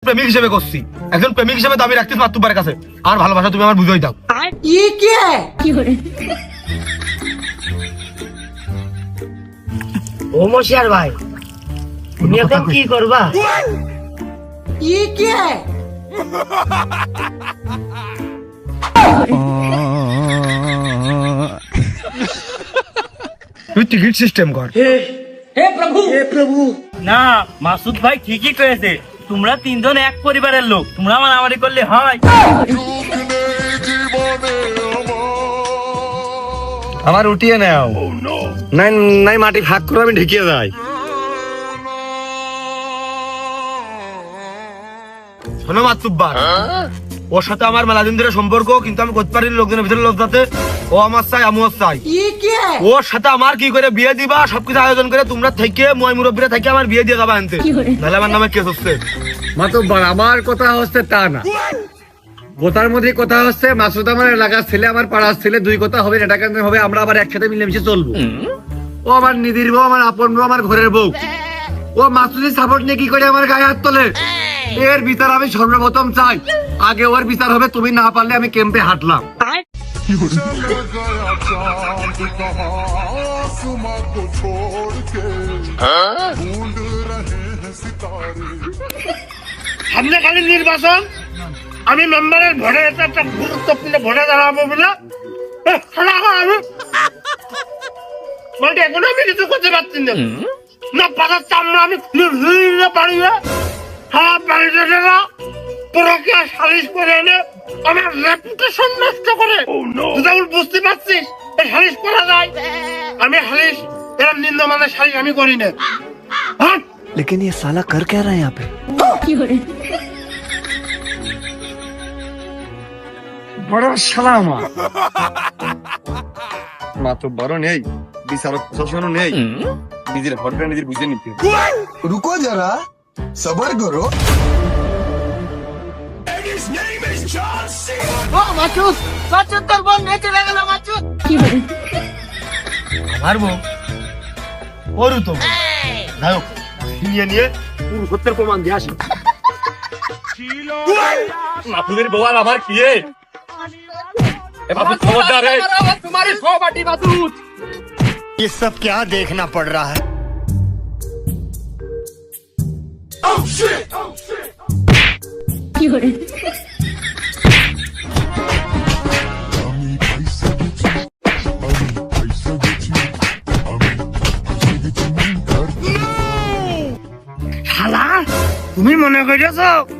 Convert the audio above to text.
প্রেমিক হিসেবে করছি, একজন প্রেমিক হিসেবে দাবি রাখতেছি মাতুব্বারের কাছে। আমার ভালোবাসা তুমি আমার বুঝাই দাও। ও মশিয়ার ভাই, তুমি এখন কি করবা? তুই টিকিট সিস্টেম কর। না, মাসুদ ভাই ঠিকই করেছে, তোমরা তিনজন এক পরিবারের লোক, তোমরা মারামারি করলে হয়? আমার উঠিয়ে নাও, নাই নাই মাটি ভাগ করে আমি ঢেকিয়ে যাই। শোনো মাতুব্বার, ওর সাথে আমার মেলা দিন ধরে সম্পর্ক, কিন্তু আমি করতে পারিনি লোকজনের ভিতরে লজ্জাতে। ও আমার চাই, আমিও চাই। ওর সাথে আমার কি করে বিয়ে দিবা, সবকিছু আয়োজন করে তোমরা থেকে মই মুরব্বীরা থেকে আমার বিয়ে দিয়ে যাবা আনতে, নাহলে আমার নামে কেস হচ্ছে। মাতুব্বার, আমার কথা হচ্ছে তা না, গোতার মধ্যে কথা হচ্ছে মাসুদ আমার এলাকার ছেলে, আমার পাড়ার ছেলে, দুই কথা হবে, এটা কেন হবে? আমরা আবার একসাথে মিলেমিশে চলবো। ও আমার নিধির বউ, আমার আপন বউ, আমার ঘরের বউ। ও মাসুদের সাপোর্ট নিয়ে কি করে আমার গায়ে হাত তোলে? এর বিচার আমি সর্বপ্রথম চাই। আগে ওর বিচার হবে, তুমি না পারলে আমি ক্যাম্পে হাঁটলাম। সামনে খালি নির্বাচন, আমি মেম্বারের ভোটে একটা গুরুত্বপূর্ণ ভোটে দাঁড়াবো বলে আমি এখন আমি কিছু করতে পারছি না। না পাতার চামড়া আমি পারি না, খারাপ বাড়িতে না তোরা সালিশ করে এনে আমার রেপুটেশন নষ্ট করে। তুই বুঝতে পারছিস সালিশ করা যায়? আমি সালিশ এরকম নিম্নমানের সালিশ আমি করি না। लेकिन ये साला कर क्या रहा है यहाँ पे? বড় শালা আমার মাতুব্বারও নেই, বিচারক প্রশাসনও নেই, নিজের হটটা নিজের বুঝে নিতে। रुको जरा, सबर करो। আমার বউ ওরু তো নায়ক নিয়ে নিয়ে পুরুষত্বের প্রমাণ দিয়ে আসি। মাসুদের বউ আর আমার কি রে? এ মাসুদ খবরদার রে, তোমারই সহপাঠী মাসুদ। ये सब क्या देखना पड़ रहा है? শালা তুমি মনে করেছো